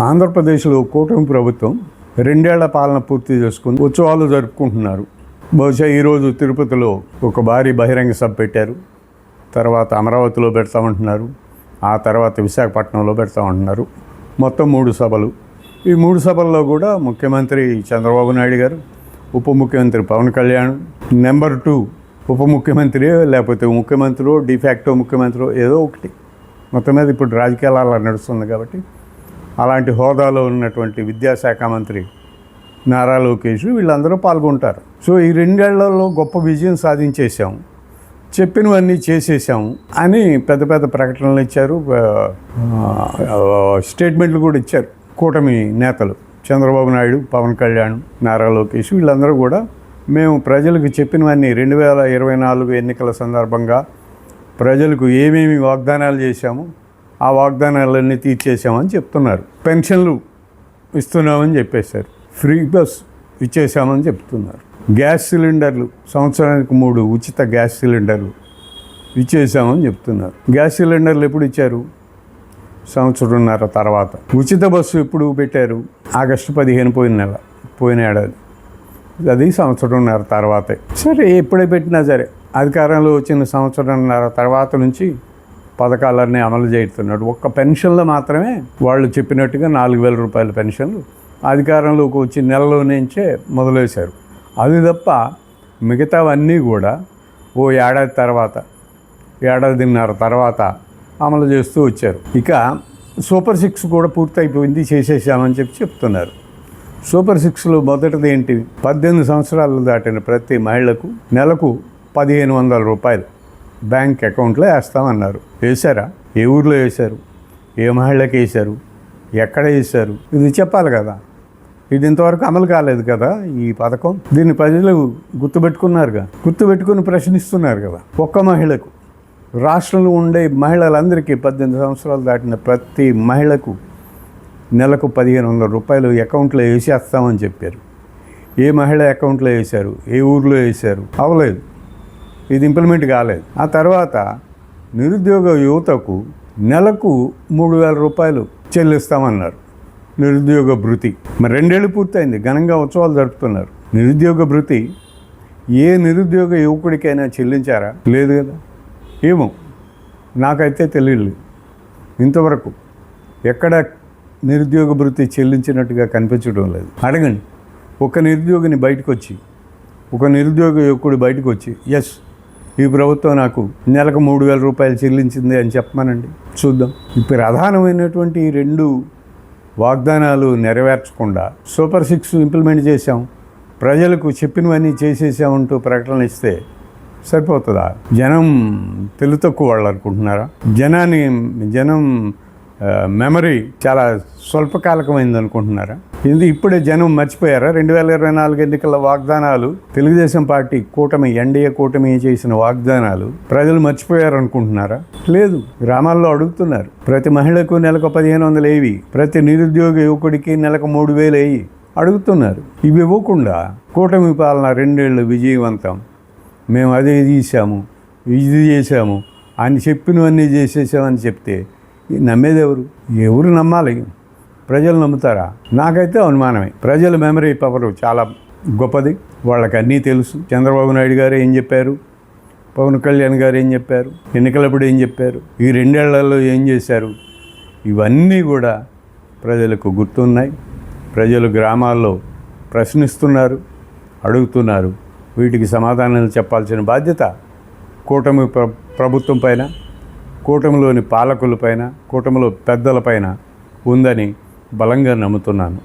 ఆంధ్రప్రదేశ్లో కూటమి ప్రభుత్వం 2 ఏళ్ల పాలన పూర్తి చేసుకుని ఉత్సవాలు జరుపుకుంటున్నారు. బహుశా ఈరోజు తిరుపతిలో ఒక భారీ బహిరంగ సభ పెట్టారు. తర్వాత అమరావతిలో పెడతామంటున్నారు. ఆ తర్వాత విశాఖపట్నంలో పెడతామంటున్నారు. మొత్తం 3 సభలు. ఈ 3 సభల్లో కూడా ముఖ్యమంత్రి చంద్రబాబు నాయుడు గారు, ఉప ముఖ్యమంత్రి పవన్ కళ్యాణ్, నెంబర్ 2 ఉప ముఖ్యమంత్రి లేకపోతే ముఖ్యమంత్రి డిఫాక్టో ముఖ్యమంత్రి ఏదో ఒకటి, మొత్తం మీద ఇప్పుడు రాజకీయాలు అలా నడుస్తుంది కాబట్టి అలాంటి హోదాలో ఉన్నటువంటి విద్యాశాఖ మంత్రి నారా లోకేష్ వీళ్ళందరూ పాల్గొంటారు. సో ఈ 2 ఏళ్లలో గొప్ప విజయం సాధించేసాం, చెప్పినవన్నీ చేసేసాము అని పెద్ద పెద్ద ప్రకటనలు ఇచ్చారు, స్టేట్మెంట్లు కూడా ఇచ్చారు. కూటమి నేతలు చంద్రబాబు నాయుడు, పవన్ కళ్యాణ్, నారా లోకేష్ వీళ్ళందరూ కూడా మేము ప్రజలకు చెప్పినవన్నీ 2024 ఎన్నికల సందర్భంగా ప్రజలకు ఏమేమి వాగ్దానాలు చేశామో ఆ వాగ్దానాలన్నీ తీర్చేసామని చెప్తున్నారు. పెన్షన్లు ఇస్తున్నామని చెప్పేశారు, ఫ్రీ బస్ ఇచ్చేసామని చెప్తున్నారు. గ్యాస్ సిలిండర్లు సంవత్సరానికి 3 ఉచిత గ్యాస్ సిలిండర్లు ఇచ్చేసామని చెప్తున్నారు. గ్యాస్ సిలిండర్లు ఎప్పుడు ఇచ్చారు? సంవత్సరంన్నర తర్వాత. ఉచిత బస్సు ఎప్పుడు పెట్టారు? ఆగస్టు 15 పోయిన ఏడాది. అది సంవత్సరంన్నర తర్వాతే. సరే, ఎప్పుడే పెట్టినా సరే అధికారంలో వచ్చిన సంవత్సరంన్నర తర్వాత నుంచి పథకాలన్నీ అమలు చేస్తున్నాడు. ఒక్క పెన్షన్లో మాత్రమే వాళ్ళు చెప్పినట్టుగా 4,000 రూపాయల పెన్షన్లు అధికారంలోకి వచ్చి నెలలో నుంచే మొదలువేశారు. అది తప్ప మిగతావన్నీ కూడా ఓ ఏడాది తర్వాత, ఏడాదిన్నర తర్వాత అమలు చేస్తూ వచ్చారు. ఇక సూపర్ 6 కూడా పూర్తయిపోయింది, చేసేసామని చెప్తున్నారు. సూపర్ 6లో మొదటిది ఏంటి? 18 సంవత్సరాలు దాటిన ప్రతి మహిళకు నెలకు 1,500 రూపాయలు బ్యాంక్ అకౌంట్లో వేస్తామన్నారు. వేశారా? ఏ ఊర్లో వేశారు? ఏ మహిళకి వేశారు? ఎక్కడ వేశారు? ఇది చెప్పాలి కదా. ఇది ఇంతవరకు అమలు కాలేదు కదా ఈ పథకం. దీన్ని ప్రజలు గుర్తుపెట్టుకున్నారుగా, గుర్తుపెట్టుకుని ప్రశ్నిస్తున్నారు కదా. ఒక్క మహిళకు, రాష్ట్రంలో ఉండే మహిళలందరికీ 18 సంవత్సరాలు దాటిన ప్రతి మహిళకు నెలకు 1,500 రూపాయలు అకౌంట్లో వేసేస్తామని చెప్పారు. ఏ మహిళ అకౌంట్లో వేశారు? ఏ ఊర్లో వేశారు? అవ్వలేదు. ఇది ఇంప్లిమెంట్ కాలేదు. ఆ తర్వాత నిరుద్యోగ యువతకు నెలకు 3,000 రూపాయలు చెల్లిస్తామన్నారు, నిరుద్యోగ భృతి. మరి 2 ఏళ్ళు పూర్తయింది, ఘనంగా ఉత్సవాలు జరుపుతున్నారు. నిరుద్యోగ భృతి ఏ నిరుద్యోగ యువకుడికైనా చెల్లించారా? లేదు కదా. ఏమో, నాకైతే తెలియదు ఇంతవరకు ఎక్కడ నిరుద్యోగ భృతి చెల్లించినట్టుగా కనిపించడం లేదు. అడగండి, ఒక నిరుద్యోగిని బయటకు వచ్చి, ఒక నిరుద్యోగ యువకుడు బయటకు వచ్చి ఎస్ ఈ ప్రభుత్వం నాకు నెలకు 3,000 రూపాయలు చెల్లించింది అని చెప్పమనండి, చూద్దాం. ఈ ప్రధానమైనటువంటి 2 వాగ్దానాలు నెరవేర్చకుండా సూపర్ 6 ఇంప్లిమెంట్ చేశాం, ప్రజలకు చెప్పినవన్నీ చేసేసామంటూ ప్రకటనలు ఇస్తే సరిపోతుందా? జనం తెలుగు తక్కువ వాళ్ళు అనుకుంటున్నారా? జనం మెమరీ చాలా స్వల్పకాలకమైంది అనుకుంటున్నారా? ఇది ఇప్పుడే జనం మర్చిపోయారా? 2024 ఎన్నికల వాగ్దానాలు, తెలుగుదేశం పార్టీ కూటమి, ఎన్డీఏ కూటమి చేసిన వాగ్దానాలు ప్రజలు మర్చిపోయారు అనుకుంటున్నారా? లేదు. గ్రామాల్లో అడుగుతున్నారు, ప్రతి మహిళకు నెలకు 1,500 ఏవి, ప్రతి నిరుద్యోగ యువకుడికి నెలకు 3,000 వేయి అడుగుతున్నారు. ఇవి ఇవ్వకుండా కూటమి పాలన 2 ఏళ్ళు విజయవంతం, మేము అదే చేసాము, ఇది చేసాము అని చెప్పినవన్నీ చేసేసామని చెప్తే నమ్మేది ఎవరు నమ్మాలి? ప్రజలు నమ్ముతారా? నాకైతే అనుమానమే. ప్రజల మెమరీ పవర్ చాలా గొప్పది, వాళ్ళకి అన్నీ తెలుసు. చంద్రబాబు నాయుడు గారు ఏం చెప్పారు, పవన్ కళ్యాణ్ గారు ఏం చెప్పారు, ఎన్నికలప్పుడు ఏం చెప్పారు, ఈ 2 ఏళ్లలో ఏం చేశారు, ఇవన్నీ కూడా ప్రజలకు గుర్తున్నాయి. ప్రజలు గ్రామాల్లో ప్రశ్నిస్తున్నారు, అడుగుతున్నారు. వీటికి సమాధానాలు చెప్పాల్సిన బాధ్యత కూటమి ప్రభుత్వం పైన, కూటమిలోని పాలకులపైన, కూటమిలో పెద్దలపైన ఉందని బలంగా నమ్ముతున్నాను.